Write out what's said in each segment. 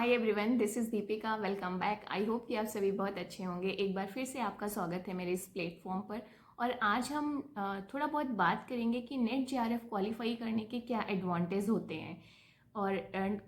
Hi everyone, this is Deepika. Welcome back. I hope कि आप सभी बहुत अच्छे होंगे। एक बार फिर से आपका स्वागत है मेरे इस प्लेटफॉर्म पर। और आज हम थोड़ा बहुत बात करेंगे कि नेट जेआरएफ क्वालिफाई करने के क्या एडवांटेज होते हैं और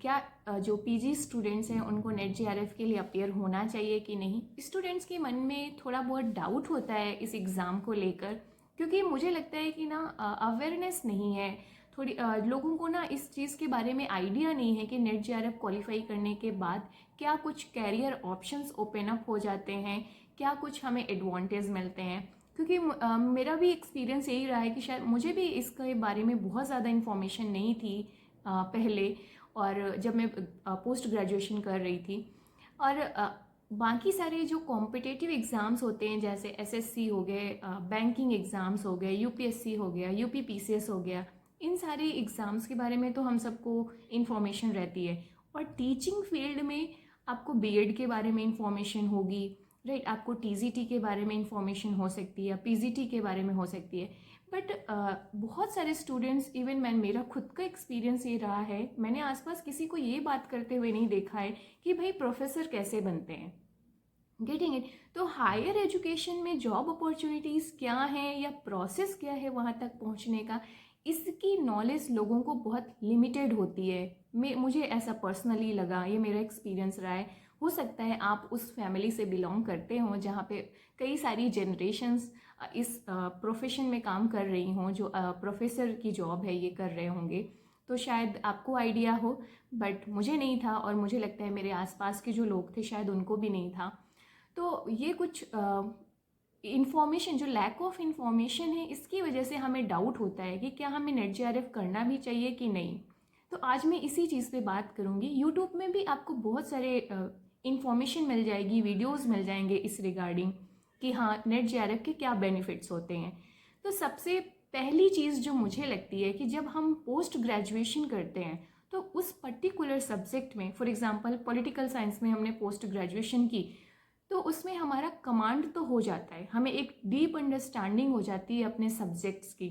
क्या जो पीजी स्टूडेंट्स हैं उनको नेट जेआरएफ के लिए अपियर होना चाहिए कि नहीं। स्टूडेंट्स के मन में थोड़ा बहुत डाउट होता है इस एग्ज़ाम को लेकर, क्योंकि मुझे लगता है कि ना अवेयरनेस नहीं है थोड़ी। लोगों को ना इस चीज़ के बारे में आइडिया नहीं है कि नेट जेआरएफ क्वालिफाई करने के बाद क्या कुछ कैरियर ऑप्शंस ओपन अप हो जाते हैं, क्या कुछ हमें एडवांटेज मिलते हैं। क्योंकि मेरा भी एक्सपीरियंस यही रहा है कि शायद मुझे भी इसके बारे में बहुत ज़्यादा इन्फॉर्मेशन नहीं थी पहले, और जब मैं पोस्ट ग्रेजुएशन कर रही थी। और बाकी सारे जो कॉम्पिटेटिव एग्ज़ाम्स होते हैं जैसे एसएससी हो गए, बैंकिंग एग्ज़ाम्स हो गए, यूपीएससी हो गया, यूपीपीसीएस हो गया, इन सारे एग्ज़ाम्स के बारे में तो हम सबको इन्फॉर्मेशन रहती है। और टीचिंग फील्ड में आपको बीएड के बारे में इन्फॉर्मेशन होगी, राइट। आपको टीजीटी के बारे में इन्फॉर्मेशन हो सकती है, पीजीटी के बारे में हो सकती है। बट बहुत सारे स्टूडेंट्स, इवन मेरा खुद का एक्सपीरियंस ये रहा है, मैंने आसपास किसी को ये बात करते हुए नहीं देखा है कि भाई प्रोफेसर कैसे बनते हैं। Getting it. तो हायर एजुकेशन में जॉब अपॉर्चुनिटीज़ क्या हैं या प्रोसेस क्या है वहाँ तक पहुँचने का, इसकी नॉलेज लोगों को बहुत लिमिटेड होती है। मुझे ऐसा पर्सनली लगा, ये मेरा एक्सपीरियंस रहा है। हो सकता है आप उस फैमिली से बिलोंग करते हों जहाँ पे कई सारी जनरेशन्स इस प्रोफेशन में काम कर रही हों, जो प्रोफेसर की जॉब है ये कर रहे होंगे, तो शायद आपको आइडिया हो। बट मुझे नहीं था, और मुझे लगता है मेरे आसपास के जो लोग थे शायद उनको भी नहीं था। तो ये कुछ इन्फॉर्मेशन, जो लैक ऑफ इन्फॉर्मेशन है, इसकी वजह से हमें डाउट होता है कि क्या हमें नेट जेआरएफ करना भी चाहिए कि नहीं। तो आज मैं इसी चीज़ पे बात करूँगी। यूट्यूब में भी आपको बहुत सारे इन्फॉर्मेशन मिल जाएगी, वीडियोस मिल जाएंगे इस रिगार्डिंग कि हाँ नेट जेआरएफ के क्या बेनिफिट्स होते हैं। तो सबसे पहली चीज़ जो मुझे लगती है कि जब हम पोस्ट ग्रेजुएशन करते हैं तो उस पर्टिकुलर सब्जेक्ट में, फॉर एग्जांपल पॉलिटिकल साइंस में हमने पोस्ट ग्रेजुएशन की, तो उसमें हमारा कमांड तो हो जाता है, हमें एक डीप अंडरस्टैंडिंग हो जाती है अपने सब्जेक्ट्स की।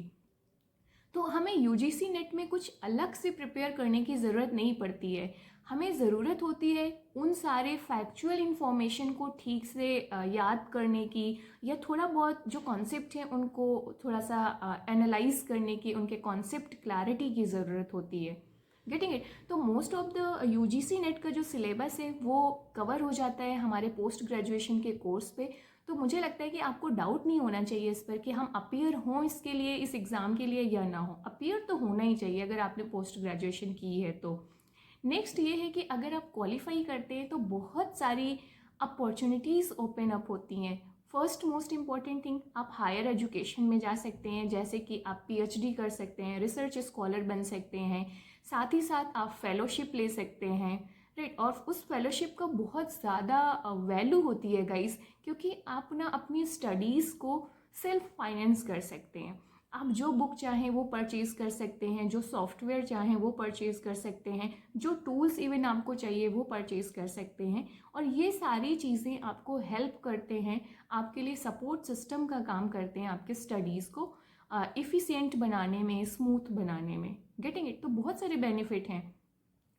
तो हमें यूजीसी नेट में कुछ अलग से प्रिपेयर करने की ज़रूरत नहीं पड़ती है। हमें ज़रूरत होती है उन सारे फैक्चुअल इन्फॉर्मेशन को ठीक से याद करने की, या थोड़ा बहुत जो कॉन्सेप्ट है उनको थोड़ा सा एनालाइज करने की, उनके कॉन्सेप्ट क्लैरिटी की ज़रूरत होती है। Getting it. तो most of the UGC NET का जो सिलेबस है वो कवर हो जाता है हमारे पोस्ट ग्रेजुएशन के कोर्स पे। तो मुझे लगता है कि आपको डाउट नहीं होना चाहिए इस पर कि हम अपीयर हों इसके लिए, इस एग्ज़ाम के लिए, या ना हो। अपीयर तो होना ही चाहिए अगर आपने पोस्ट ग्रेजुएशन की है तो। नेक्स्ट ये है कि अगर आप क्वालिफाई करते हैं तो बहुत सारी अपॉर्चुनिटीज़ ओपन अप होती हैं। फर्स्ट मोस्ट इम्पॉर्टेंट थिंग, आप हायर एजुकेशन में जा सकते हैं, जैसे कि आप पीएचडी कर सकते हैं, रिसर्च स्कॉलर बन सकते हैं, साथ ही साथ आप फेलोशिप ले सकते हैं, राइट। और उस फेलोशिप का बहुत ज़्यादा वैल्यू होती है गाइस, क्योंकि आप ना अपनी स्टडीज़ को सेल्फ फाइनेंस कर सकते हैं। आप जो बुक चाहें वो परचेज़ कर सकते हैं, जो सॉफ्टवेयर चाहें वो परचेज़ कर सकते हैं, जो टूल्स इवन आपको चाहिए वो परचेज़ कर सकते हैं। और ये सारी चीज़ें आपको हेल्प करते हैं, आपके लिए सपोर्ट सिस्टम का काम करते हैं आपके स्टडीज़ को इफ़िशियंट बनाने में, स्मूथ बनाने में। Getting it. तो बहुत सारे बेनिफिट हैं।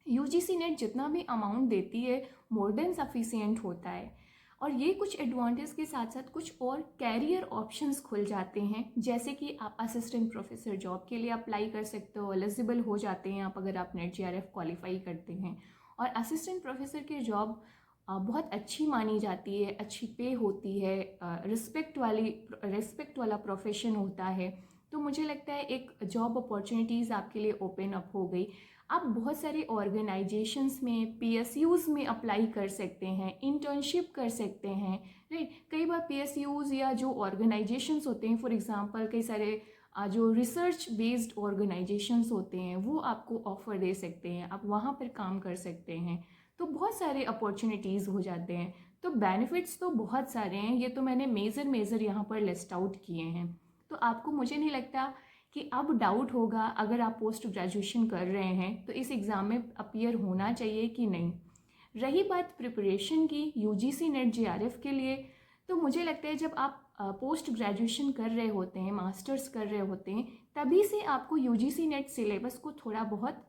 यूजीसी नेट जितना भी अमाउंट देती है मोर देन सफिशियंट होता है। और ये कुछ एडवांटेज के साथ साथ कुछ और कैरियर ऑप्शंस खुल जाते हैं, जैसे कि आप असिस्टेंट प्रोफेसर जॉब के लिए अप्लाई कर सकते हो, एलिजिबल हो जाते हैं आप अगर आप नेट जेआरएफ क्वालिफाई करते हैं। और असिस्टेंट प्रोफेसर की जॉब बहुत अच्छी मानी जाती है, अच्छी पे होती है, रिस्पेक्ट वाला प्रोफेशन होता है। तो मुझे लगता है एक जॉब अपॉर्चुनिटीज़ आपके लिए ओपन अप हो गई। आप बहुत सारे ऑर्गेनाइजेशंस में, पीएसयूज़ में अप्लाई कर सकते हैं, इंटर्नशिप कर सकते हैं, राइट। कई बार पीएसयूज़ या जो ऑर्गेनाइजेशंस होते हैं, फॉर एग्जांपल कई सारे जो रिसर्च बेस्ड ऑर्गेनाइजेशंस होते हैं वो आपको ऑफ़र दे सकते हैं, आप वहाँ पर काम कर सकते हैं। तो बहुत सारे अपॉर्चुनिटीज़ हो जाते हैं। तो बेनिफिट्स तो बहुत सारे हैं, ये तो मैंने मेजर यहाँ पर लिस्ट आउट किए हैं। तो आपको, मुझे नहीं लगता कि अब डाउट होगा अगर आप पोस्ट ग्रेजुएशन कर रहे हैं तो इस एग्ज़ाम में अपीयर होना चाहिए कि नहीं। रही बात प्रिपरेशन की यूजीसी नेट जेआरएफ के लिए, तो मुझे लगता है जब आप पोस्ट ग्रेजुएशन कर रहे होते हैं, मास्टर्स कर रहे होते हैं, तभी से आपको यूजीसी नेट सिलेबस को थोड़ा बहुत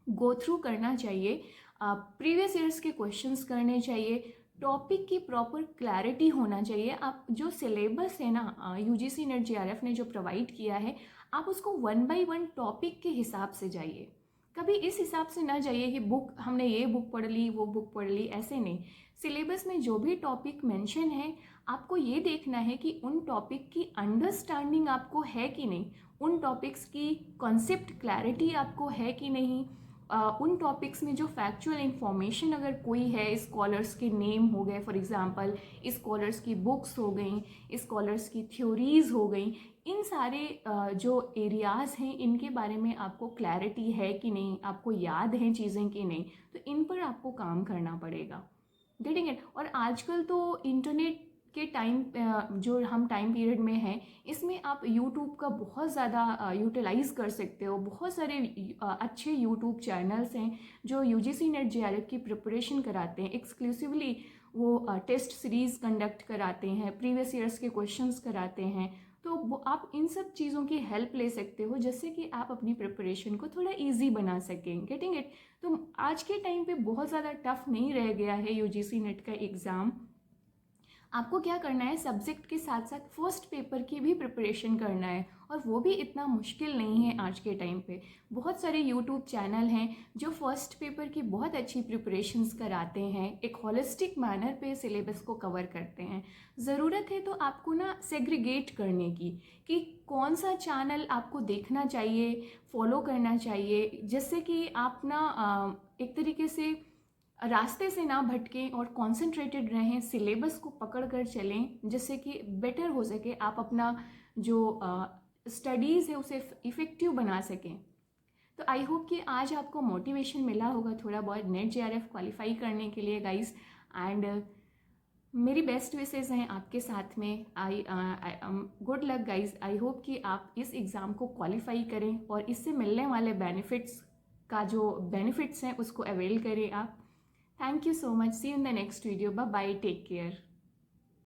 गो थ्रू करना चाहिए। प्रीवियस ईयर्स के क्वेश्चंस करने चाहिए, टॉपिक की प्रॉपर क्लैरिटी होना चाहिए। आप जो सिलेबस है ना यूजीसी नेट जेआरएफ ने जो प्रोवाइड किया है, आप उसको 1 बाय 1 टॉपिक के हिसाब से जाइए। कभी इस हिसाब से ना जाइए कि बुक हमने ये बुक पढ़ ली वो बुक पढ़ ली, ऐसे नहीं। सिलेबस में जो भी टॉपिक मेंशन है, आपको ये देखना है कि उन टॉपिक की अंडरस्टैंडिंग आपको है कि नहीं, उन टॉपिक्स की कॉन्सेप्ट क्लैरिटी आपको है कि नहीं, उन टॉपिक्स में जो फैक्चुअल इंफॉर्मेशन अगर कोई है, स्कॉलर्स के नेम हो गए फॉर एग्जांपल, स्कॉलर्स की बुक्स हो गई, स्कॉलर्स की थ्योरीज हो गई, इन सारे जो एरियाज़ हैं इनके बारे में आपको क्लैरिटी है कि नहीं, आपको याद हैं चीज़ें कि नहीं, तो इन पर आपको काम करना पड़ेगा। Getting it. और आजकल तो इंटरनेट के टाइम जो हम टाइम पीरियड में हैं, इसमें आप यूट्यूब का बहुत ज़्यादा यूटिलाइज़ कर सकते हो। बहुत सारे अच्छे यूट्यूब चैनल्स हैं जो यूजीसी नेट जेआरएफ की प्रिपरेशन कराते हैं एक्सक्लूसिवली। वो टेस्ट सीरीज़ कंडक्ट कराते हैं, प्रीवियस ईयर्स के क्वेश्चंस कराते हैं, तो आप इन सब चीज़ों की हेल्प ले सकते हो जिससे कि आप अपनी प्रिपरेशन को थोड़ा ईजी बना सकें। Getting it. तो आज के टाइम पे बहुत ज़्यादा टफ नहीं रह गया है यूजीसी नेट का एग्ज़ाम। आपको क्या करना है, सब्जेक्ट के साथ साथ फर्स्ट पेपर की भी प्रिपरेशन करना है, और वो भी इतना मुश्किल नहीं है आज के टाइम पे। बहुत सारे यूट्यूब चैनल हैं जो फर्स्ट पेपर की बहुत अच्छी प्रिपरेशंस कराते हैं, एक होलिस्टिक मैनर पे सिलेबस को कवर करते हैं। ज़रूरत है तो आपको ना सेग्रीगेट करने की कि कौन सा चैनल आपको देखना चाहिए, फॉलो करना चाहिए, जिससे कि आप ना एक तरीके से रास्ते से ना भटकें और कॉन्सेंट्रेटेड रहें, सिलेबस को पकड़ कर चलें, जिससे कि बेटर हो सके, आप अपना जो स्टडीज़ है उसे इफ़ेक्टिव बना सकें। तो आई होप कि आज आपको मोटिवेशन मिला होगा थोड़ा बहुत नेट जेआरएफ क्वालिफाई करने के लिए गाइस। एंड मेरी बेस्ट विशेज़ हैं आपके साथ में। I good luck guys. I hope कि आप इस एग्ज़ाम को क्वालिफाई करें और इससे मिलने वाले बेनिफिट्स का जो बेनिफिट्स हैं उसको अवेल करें आप। Thank you so much. See you in the next video. Bye bye. Take care.